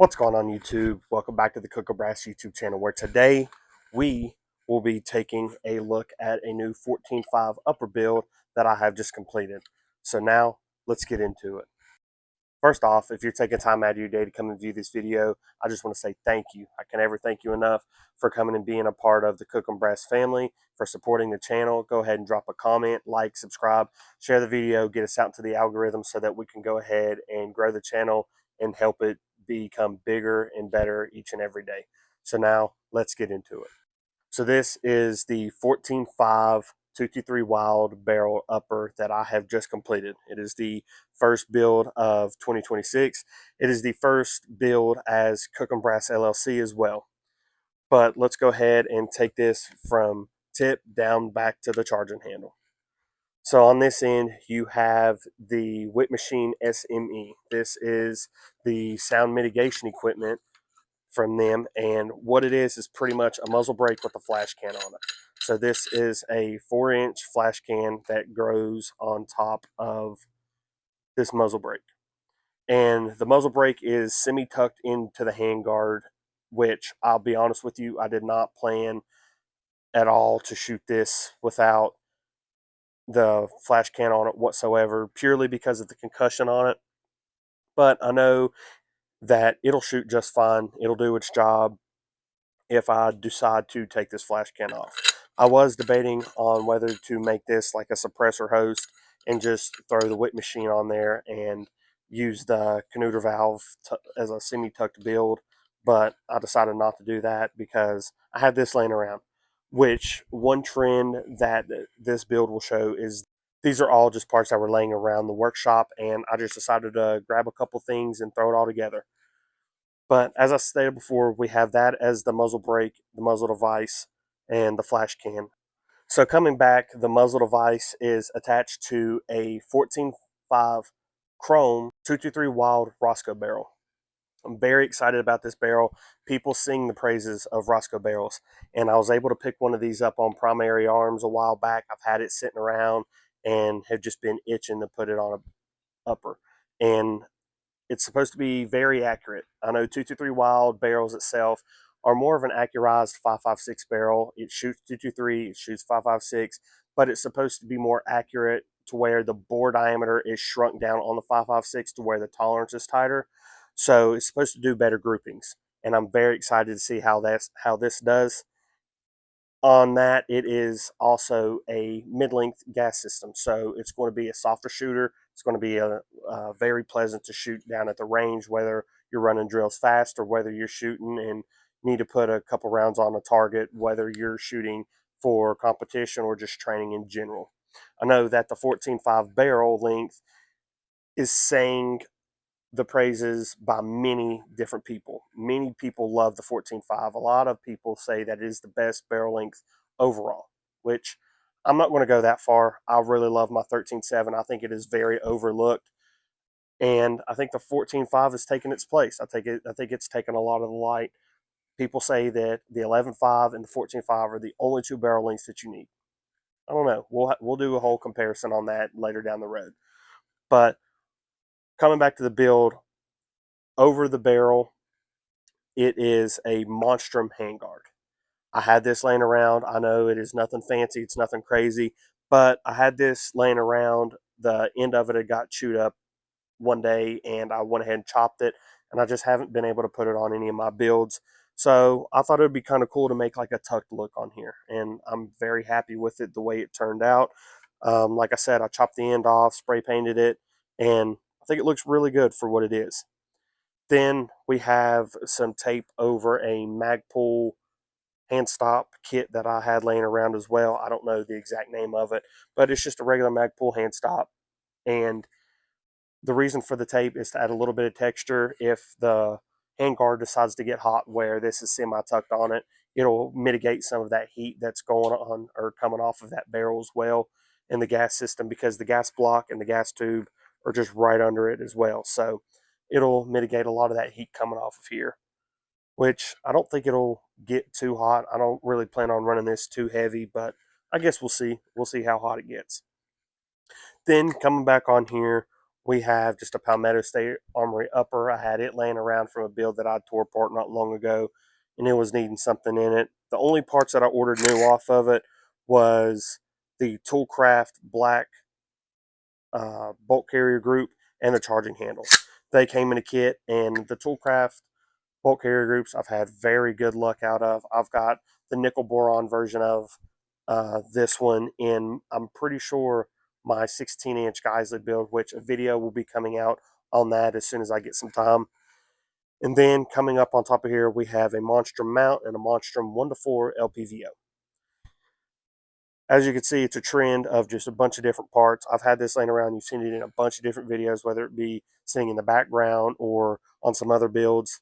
What's going on YouTube? Welcome back to the Cook Brass YouTube channel, where today we will be taking a look at a new 14.5 upper build that I have just completed. So now let's get into it. First off, if you're taking time out of your day to come and view this video, I just want to say thank you. I can never thank you enough for coming and being a part of the Cook and Brass family, for supporting the channel. Go ahead and drop a comment, like, subscribe, share the video, get us out to the algorithm so that we can go ahead and grow the channel and help it become bigger and better each and every day. So now let's get into it. So this is the 14.5 223 Wylde barrel upper that I have just completed. It is the first build of 2026. It is the first build as Cook and Brass LLC as well. But let's go ahead and take this from tip down back to the charging handle. So on this end, you have the Whip Machine SME. This is the sound mitigation equipment from them, and what it is pretty much a muzzle brake with a flash can on it. So this is a 4-inch flash can that grows on top of this muzzle brake, and the muzzle brake is semi tucked into the handguard, which I'll be honest with you, I did not plan at all to shoot this without the flash can on it whatsoever, purely because of the concussion on it. But I know that it'll shoot just fine, it'll do its job if I decide to take this flash can off. I was debating on whether to make this like a suppressor host and just throw the whip machine on there and use the Canuter valve as a semi-tucked build, but I decided not to do that because I had this laying around, which one trend that this build will show is these are all just parts that were laying around the workshop, and I just decided to grab a couple things and throw it all together. But as I stated before, we have that as the muzzle brake, the muzzle device, and the flash can. So coming back, the muzzle device is attached to a 14.5 chrome 223 Wylde Rosco barrel. I'm very excited about this barrel. People sing the praises of Rosco barrels, and I was able to pick one of these up on Primary Arms a while back. I've had it sitting around and have just been itching to put it on a upper. And it's supposed to be very accurate. I know 223 Wylde barrels itself are more of an accurized 5.56 barrel. It shoots 223, it shoots 5.56, but it's supposed to be more accurate to where the bore diameter is shrunk down on the 5.56 to where the tolerance is tighter. So it's supposed to do better groupings, and I'm very excited to see how this does. On that, it is also a mid-length gas system, so it's going to be a softer shooter. It's going to be very pleasant to shoot down at the range, whether you're running drills fast or whether you're shooting and need to put a couple rounds on a target, whether you're shooting for competition or just training in general. I know that the 14.5 barrel length is saying the praises by many different people. Many people love the 14.5. A lot of people say that it is the best barrel length overall, which I'm not going to go that far. I really love my 13.7. I think it is very overlooked, and I think the 14.5 has taken its place. I think it's taken a lot of the light. People say that the 11.5 and the 14.5 are the only two barrel lengths that you need. I don't know. We'll do a whole comparison on that later down the road. But coming back to the build, over the barrel, it is a Monstrum handguard. I had this laying around. I know it is nothing fancy, it's nothing crazy, but I had this laying around. The end of it had got chewed up one day, and I went ahead and chopped it, and I just haven't been able to put it on any of my builds. So I thought it would be kind of cool to make like a tucked look on here, and I'm very happy with it the way it turned out. Like I said, I chopped the end off, spray painted it, and I think it looks really good for what it is. Then we have some tape over a Magpul hand stop kit that I had laying around as well. I don't know the exact name of it, but it's just a regular Magpul hand stop. And the reason for the tape is to add a little bit of texture. If the handguard decides to get hot where this is semi-tucked on it, it'll mitigate some of that heat that's going on or coming off of that barrel as well in the gas system, because the gas block and the gas tube are just right under it as well. So it'll mitigate a lot of that heat coming off of here, which I don't think it'll get too hot. I don't really plan on running this too heavy, but I guess we'll see. We'll see how hot it gets. Then coming back on here, we have just a Palmetto State Armory upper. I had it laying around from a build that I tore apart not long ago, and it was needing something in it. The only parts that I ordered new off of it was the Toolcraft black bolt carrier group and the charging handle. They came in a kit, and the Toolcraft bolt carrier groups I've had very good luck out of. I've got the nickel boron version of this one in, I'm pretty sure, my 16-inch Geisley build, which a video will be coming out on that as soon as I get some time. And then coming up on top of here, we have a Monstrum mount and a Monstrum 1 to 4 LPVO. As you can see, it's a trend of just a bunch of different parts. I've had this laying around. You've seen it in a bunch of different videos, whether it be sitting in the background or on some other builds.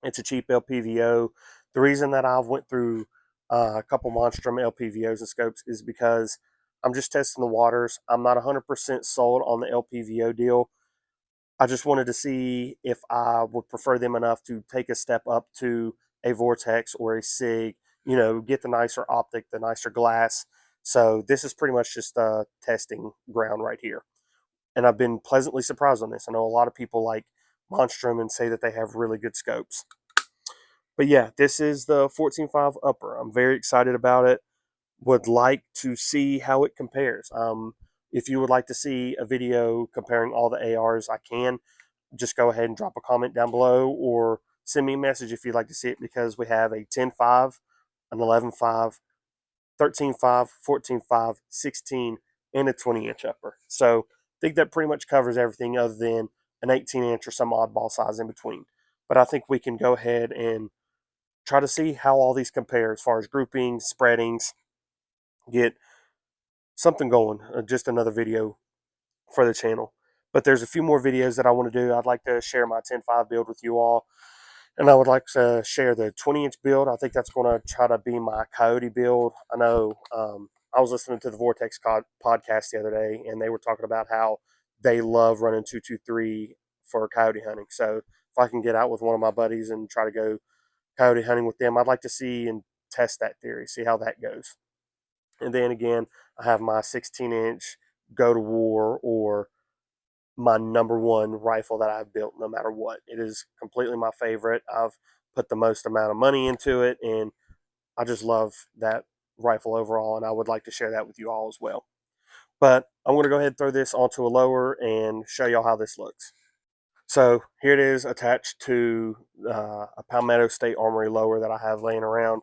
It's a cheap LPVO. The reason that I've went through a couple Monstrum LPVOs and scopes is because I'm just testing the waters. I'm not 100% sold on the LPVO deal. I just wanted to see if I would prefer them enough to take a step up to a Vortex or a SIG, get the nicer optic, the nicer glass. So this is pretty much just a testing ground right here. And I've been pleasantly surprised on this. I know a lot of people like Monstrum and say that they have really good scopes. But yeah, this is the 14.5 upper. I'm very excited about it. Would like to see how it compares. If you would like to see a video comparing all the ARs, I can. Just go ahead and drop a comment down below or send me a message if you'd like to see it, because we have a 10.5, an 11.5, 13.5, 14.5, 16, and a 20-inch upper. So I think that pretty much covers everything other than an 18-inch or some oddball size in between. But I think we can go ahead and try to see how all these compare as far as groupings, spreadings, get something going. Just another video for the channel. But there's a few more videos that I want to do. I'd like to share my 10.5 build with you all. And I would like to share the 20-inch build. I think that's going to try to be my coyote build. I know I was listening to the Vortex podcast the other day, and they were talking about how they love running 223 for coyote hunting. So if I can get out with one of my buddies and try to go coyote hunting with them, I'd like to see and test that theory, see how that goes. And then again, I have my 16-inch go to war, or my number one rifle that I've built no matter what. It is completely my favorite. I've put the most amount of money into it, and I just love that rifle overall, and I would like to share that with you all as well. But I'm going to go ahead and throw this onto a lower and show y'all how this looks. So here it is attached to a Palmetto State Armory lower that I have laying around.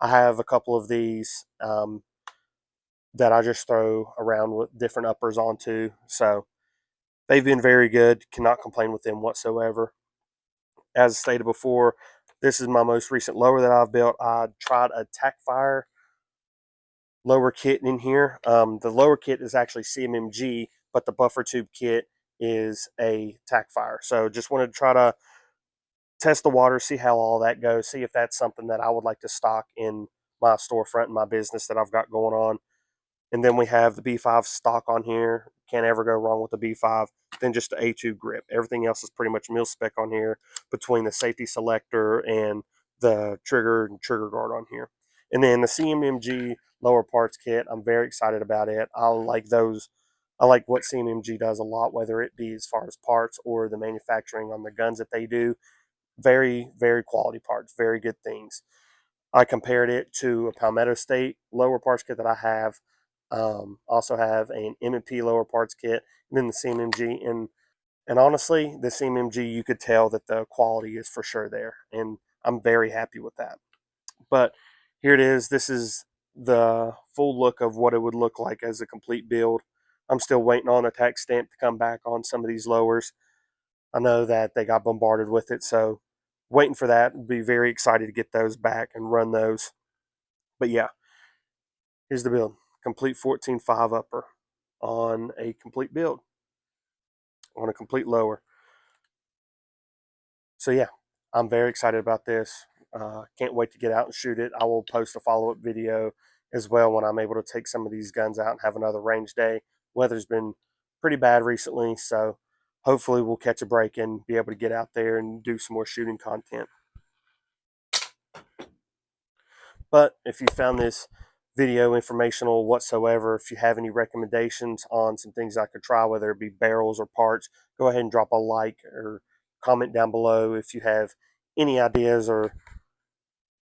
I have a couple of these that I just throw around with different uppers onto. So they've been very good. Cannot complain with them whatsoever. As stated before, this is my most recent lower that I've built. I tried a Tackfire lower kit in here. The lower kit is actually CMMG, but the buffer tube kit is a Tackfire. So just wanted to try to test the water, see how all that goes, see if that's something that I would like to stock in my storefront and my business that I've got going on. And then we have the B5 stock on here. Can't ever go wrong with the B5. Then just the A2 grip. Everything else is pretty much mil spec on here, between the safety selector and the trigger and trigger guard on here. And then the CMMG lower parts kit, I'm very excited about it. I like those. I like what CMMG does a lot, whether it be as far as parts or the manufacturing on the guns that they do. Very, very quality parts, very good things. I compared it to a Palmetto State lower parts kit that I have. Also have an M&P lower parts kit, and then the CMMG. And honestly, the CMMG, you could tell that the quality is for sure there, and I'm very happy with that. But here it is. This is the full look of what it would look like as a complete build. I'm still waiting on a tax stamp to come back on some of these lowers. I know that they got bombarded with it, so waiting for that. Be very excited to get those back and run those. But yeah, here's the build. Complete 14.5 upper on a complete build, on a complete lower. So yeah, I'm very excited about this. Can't wait to get out and shoot it. I will post a follow-up video as well when I'm able to take some of these guns out and have another range day. Weather's been pretty bad recently, so hopefully we'll catch a break and be able to get out there and do some more shooting content. But if you found this video informational whatsoever. If you have any recommendations on some things I could try, whether it be barrels or parts, go ahead and drop a like or comment down below if you have any ideas or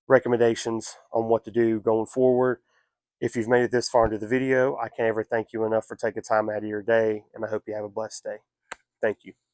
recommendations on what to do going forward. If you've made it this far into the video, I can't ever thank you enough for taking time out of your day, and I hope you have a blessed day. Thank you.